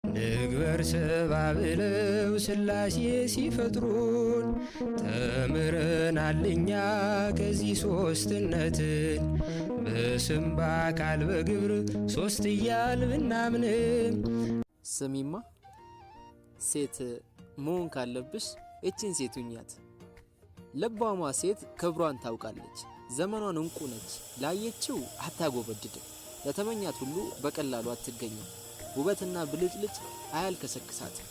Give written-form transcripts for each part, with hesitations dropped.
ንግበር ሰባብለው ስላሴ ሲፈጥሩን ተምረናልኛ ከዚህ ሶስትነትን በስም በአካል በግብር ሶስት እያል ብናምንም። ስሚማ ሴት መሆን ካለብሽ እችን ሴት ሁኛት። ለባሟ ሴት ክብሯን ታውቃለች፣ ዘመኗን እንቁ ነች። ላየችው አታጎበድድም፣ ለተመኛት ሁሉ በቀላሉ አትገኝም። ውበትና ብልጭልጭ አያልከሰክሳትም።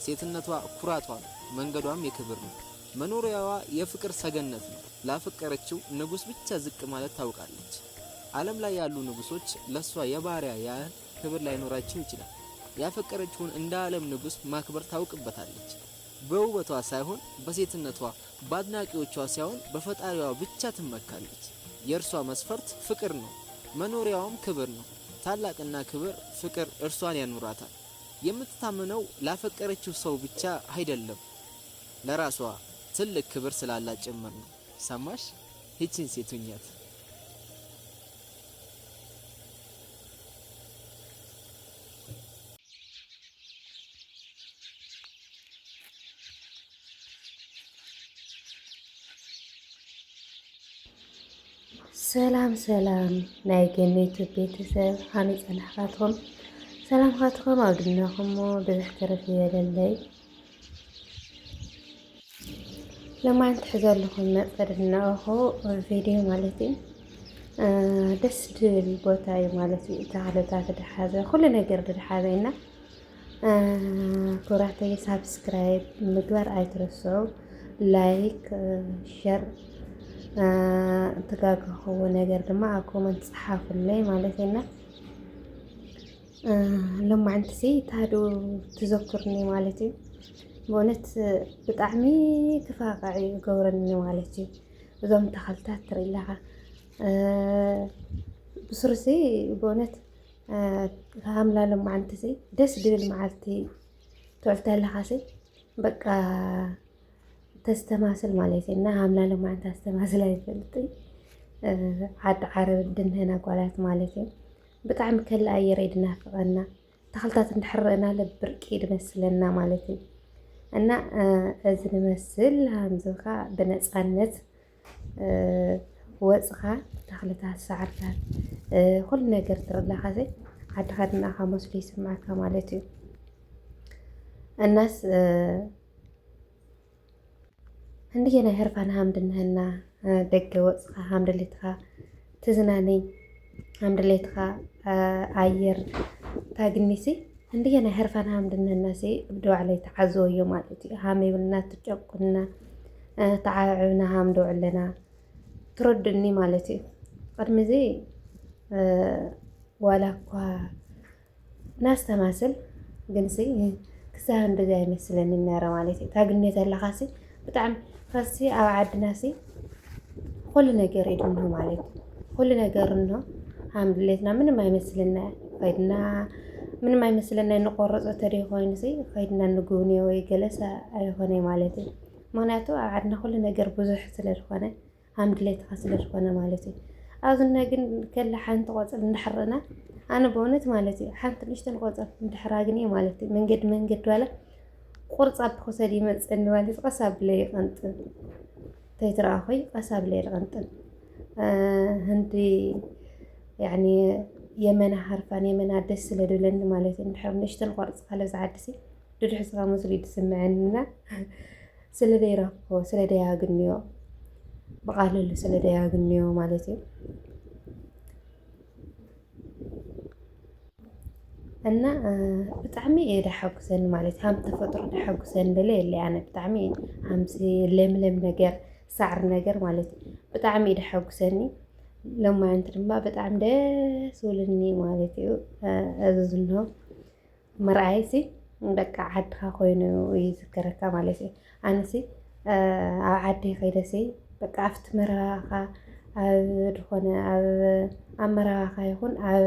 ሴትነቷ ኩራቷ ነው፣ መንገዷም የክብር ነው። መኖሪያዋ የፍቅር ሰገነት ነው። ላፈቀረችው ንጉሥ ብቻ ዝቅ ማለት ታውቃለች። ዓለም ላይ ያሉ ንጉሶች ለሷ የባሪያ ያህል ክብር ላይኖራቸው ይችላል። ያፈቀረችውን እንደ ዓለም ንጉሥ ማክበር ታውቅበታለች። በውበቷ ሳይሆን በሴትነቷ፣ በአድናቂዎቿ ሳይሆን በፈጣሪዋ ብቻ ትመካለች። የእርሷ መስፈርት ፍቅር ነው፣ መኖሪያዋም ክብር ነው። ታላቅና ክብር ፍቅር እርሷን ያኑራታል። የምትታመነው ላፈቀረችው ሰው ብቻ አይደለም፣ ለራሷ ትልቅ ክብር ስላላት ጭምር ነው። ሰማሽ? ይህችን ሴት ሁኛት። ሰላም ሰላም ናይ ገነቱ ቤተሰብ ሃመይ ፀናሕካትኩም ሰላም ካትኩም ኣብ ድናኹም ብዙሕ ተረፍ ይበለለይ ለማንት ሕዘልኩም መፀድ እናእኹ ቪድዮ ማለት እዩ ደስ ድብል ቦታ እዩ ማለት እዩ ተኽልታት ድሓዘ ኩሉ ነገር ድሓዘ ኢና ኩራተይ ሳብስክራይብ ምግባር ኣይትረስዑ ላይክ ሸር ተጋግኸው ነገር ድማ ኣብ ኮመንት ጽሓፉልኝ ማለት ነው። ለማዕንቲ ሲ ታዱ ትዘክርኒ ማለት እዩ በእውነት ብጣዕሚ ክፋቃዒ ገብረኒ ማለት እዩ እዞም ተኽልታት ትርእለኻ ብስርሲ በእውነት ሃምላ ለማዕንቲ ሲ ደስ ድብል መዓልቲ ትውዕልተለኻ ሲ በቃ ተስተማስል ማለት እና ሃምላ ለማዕንቲ ተስተማስል አይፈልጥ ዓዲ ዓረብ ድንህና ጓላት ማለት እዩ ብጣዕሚ ከላ ኣየር ይድናፍቐና ተኽልታት እንድሕርአና ለብርቂ ድመስለና ማለት እዩ እና እዚ ንመስል ሃምዝኻ ብነፃነት ወፅኻ ተኽልታት ሳዕርታት ኩሉ ነገር ትርእለኻ ሲ ዓድኻ ድናኻ መስሉ ይስማዓካ ማለት እዩ እናስ እንደገና ህርፋና ሃምድነህና ደገ ወፅኻ ሃምድሌትኻ ትዝናነይ ሃምድሌትኻ ኣየር ታግኒሲ እንደገና ህርፋና ሃምድነህና ሲ ብደዋዕለይ ተዓዘወዮ ማለት እዩ ሃመይብልና ትጨቁና ተዓብዕብና ሃምደውዕለና ትረድእኒ ማለት እዩ ቅድሚዚ ዋላ እኳ ናስተማስል ግንሲ ክሳብ እንደዚ ኣይመስለኒ ነረ ማለት እዩ ታግኔት ኣለኻ ሲ ብጣዕሚ ፈሲ ኣብ ዓድና ሲ ኩሉ ነገር ይድንሁ ማለት እዩ ኩሉ ነገር እንሆ ሃምድሌትና ምንም ኣይመስለና ከይድና ምንም ኣይመስለና ንቆርፆ ተደይ ኮይኑ ሲ ከይድና ንጉብንዮ ወይ ገለሰ ኣይኮነይ ማለት እዩ ምክንያቱ ኣብ ዓድና ኩሉ ነገር ብዙሕ ስለ ዝኾነ ሃምድሌትካ ስለ ዝኾነ ማለት እዩ ኣብዝና ግን ከላ ሓንቲ ቆፅል እንዳሕርና ኣነ በእውነት ማለት እዩ ሓንቲ ንእሽተን ቆፅል እንድሕራግኒ ማለት እዩ መንገዲ ዋላ ቁርፃ ብክሰድ ይመፅኒ ማለት ቀሳብ ብለይ ይቐንጥን ተይትረኣኹይ ቀሳብ ብለይ ይቐንጥን ህንዲ ያኒ የመና ሃርፋን የመና ደስ ስለ ድብለኒ ማለት እዩ እንድሕር ንእሽተን ቆርፂ ካለ ዝዓድሲ ድድሕስኻ መስሉ ይድስምዐኒና ስለ ደይረክቦ ስለ ደያግንዮ ብቃልሉ ስለ ደያግንዮ ማለት እዩ እና ብጣዕሚ ደሓጉሰኒ ማለት ሃም ተፈጥሮ ደሓጉሰኒ በለ የለ ኣነ ብጣዕሚ ሃምሲ ለምለም ነገር ሳዕሪ ነገር ማለት እዩ ብጣዕሚ ደሓጉሰኒ ለማዓንቲ ድማ ብጣዕሚ ደስ ዝብለኒ ማለት እዩ እዚ ዝንሆ መርኣይ ሲ በቃ ዓድኻ ኮይኑ ይዝከረካ ማለት እዩ ኣነ ሲ ኣብ ዓዲ ከይደሲ በቃ ኣብቲ መረባኻ ኣብ ድኾነ ኣብ መረባኻ ይኹን ኣብ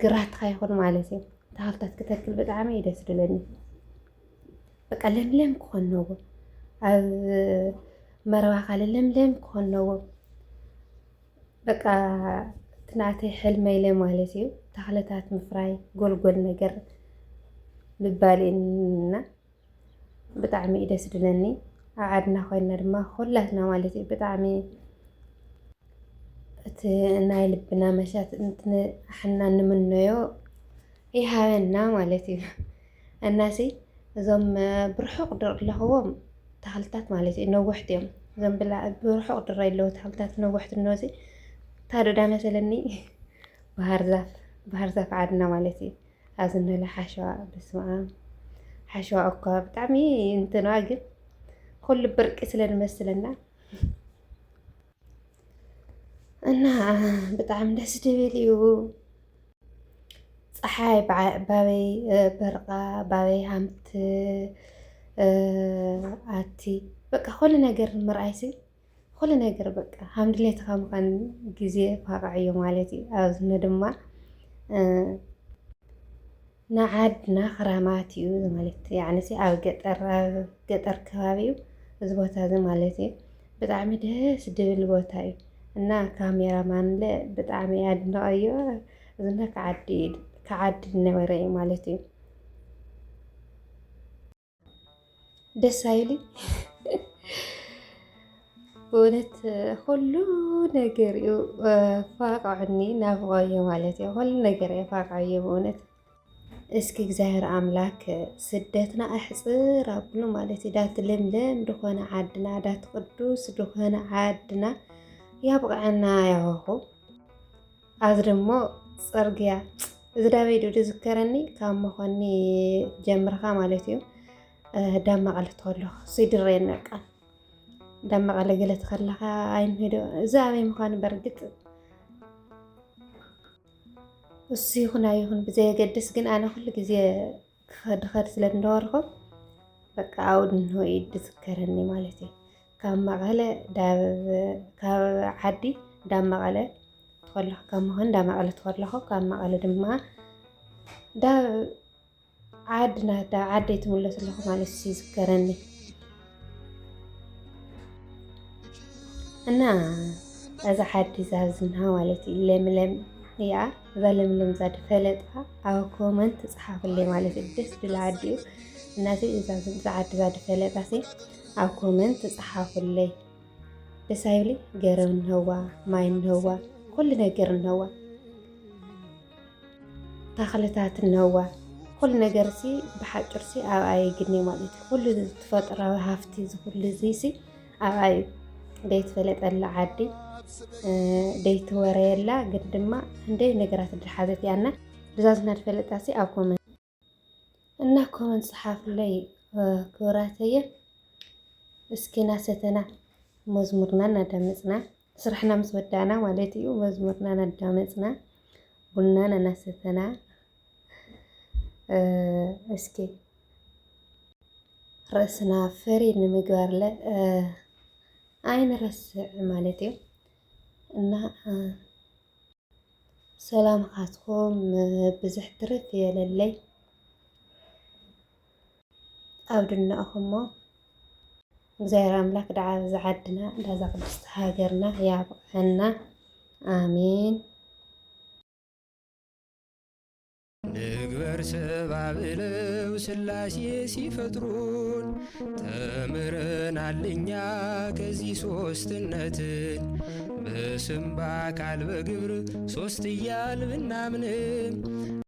ግራትካ ይኹን ማለት እዩ ተኽልታት ክተክል ብጣዕሚ እዩ ደስ ዝብለኒ በቃ ለምለም ክኾን ነዎ ኣብ መረባኻ ለምለም ክኾን ነዎ በቃ ትናዕተይ ሕልመይ ኢለ ማለት እዩ ተኽልታት ምፍራይ ጎልጎል ነገር ብባልና ብጣዕሚ ደስ ድለኒ ኣብ ዓድና ኮይና ድማ ኩላትና ማለት እዩ ብጣዕሚ እቲ ናይ ልብና መሻት ሓና ንምነዮ ይሃበና ማለት እዩ እናሲ እዞም ብርሑቕ ድረለኽዎም ተኽልታት ማለት እዩ ነዊሕቲ እዮም እዞም ብርሑቕ ድረለዉ ተኽልታት ነዊሕቲ እነሲ ታዶዳ መሰለኒ ባህር ዛፍ ዓድና ማለት እዩ ኣብዚ ንበለ ሓሸዋ በስመ ኣብ ሓሸዋ እኳ ብጣዕሚ እንትና ግን ኩሉ ብርቂ ስለዝመስለና እና ብጣዕሚ ደስ ድብል እዩ ፀሓይ ባበይ በርቃ ባበይ ሃምቲ ኣቲ በቃ ኩሉ ነገር ምርኣይሲ ኩሉ ነገር በቃ ሃምድሌትካ ምዃን ግዜ ፋቕዕ እዩ ማለት እዩ ኣብዚ ድማ ንዓድና ክራማት እዩ ማለት ያዕኒሲ ኣብ ገጠር ከባቢ እዩ እዚ ቦታ እዚ ማለት እዩ ብጣዕሚ ደስ ድብል ቦታ እዩ እና ካሜራማንለ ብጣዕሚ ኣድንቐዮ እዝና ክዓዲ ነበረ እዩ ማለት እዩ ደስ ኣይብሊ ብእውነት ኩሉ ነገር እዩ ፋቕዑኒ ናፍቆዮ ማለት እዩ ኩሉ ነገር እየ ፋቕዐዮ ብእውነት እስኪ እግዚኣብሔር ኣምላክ ስደትና ኣሕፅር ኣብሉ ማለት እዩ ዳቲ ለምለም ድኾነ ዓድና ዳቲ ቅዱስ ድኾነ ዓድና ያብቅዐና ያሆኹ ኣብዚ ደሞ ፅርግያ እዚ ዳበይ ዶ ዝዝከረኒ ካብ መኾኒ ጀምርካ ማለት እዩ ዳብ መቐለ ትኸለኹ ሲድረየኒ በቃ ዳብ መቐለ ገለ ትኸለኻ ኣይንሄዶ እዚ ኣበይ ምዃኑ በርግጥ እሱ ይኹን ኣይኹን ብዘየገድስ ግን ኣነ ኩሉ ግዜ ክኸድ ስለ እንደወርኹ በቃ ኣብኡ እንሆ እዩ ዝዝከረኒ ማለት እዩ ካብ መቐለ ካብ ዓዲ ዳብ መቐለ ትኸለኹ ካብ መኾን ዳብ መቐለ ትኸለኹ ካብ መቐለ ድማ ዳብ ዓድና ዳብ ዓደይ ትምለስ ኣለኹ ማለት እዩ ይዝከረኒ እና እዛ ዓዲ ዛብዝና ማለት እዩ ለምለም እያ እዛ ለምለም እዛ ድፈለጣ ኣብ ኮመንት ፅሓፍለይ ማለት እዩ ደስ ድል ዓዲ እዩ እናዚ እዛ ዓዲ እዛ ድፈለጣ ኣብ ኮመንት ፅሓፍለይ ደስ ኣይብሊ ገረብ እንህዋ ማይ እንህዋ ኩሉ ነገር እንህዋ ተኽልታት እንህዋ ኩሉ ነገር ሲ ብሓጭር ሲ ኣብ ኣይግኒ ማለት እዩ ኩሉ ተፈጥራዊ ሃፍቲ ዝኩሉ እዚ ኣብ ደይትፈለጠላ ዓዲ ደይትወረየላ ግን ድማ እንደይ ነገራት ድሓዘት ያና ብዛዝና ድፈለጣሲ ኣብ ኮመንት እና ኮመንት ፅሓፍለይ ክብራተየ እስኪ ናሰተና መዝሙርና እናዳመፅና ስራሕና ምስ ወዳእና ማለት እዩ መዝሙርና እናዳመፅና ቡናና እናሰተና እስኪ ርእስና ፈሪ ንምግባር ኣይንረስዕ ማለት እዩ እና ሰላምካትኩም ብዙሕ ትርፍ የለለይ ኣብ ድናእኹሞ እግዚኣብሔር ኣምላክ ደዓ ዝዓድና ዳዛ ቅድስቲ ሃገርና ያብቅዐና ኣሜን ንግበር ሰብአ ብለው ሥላሴ ሲፈጥሩን ተምረናል እኛ ከዚህ ሦስትነትን በስም በአካል በግብር ሦስት እያል ብናምንም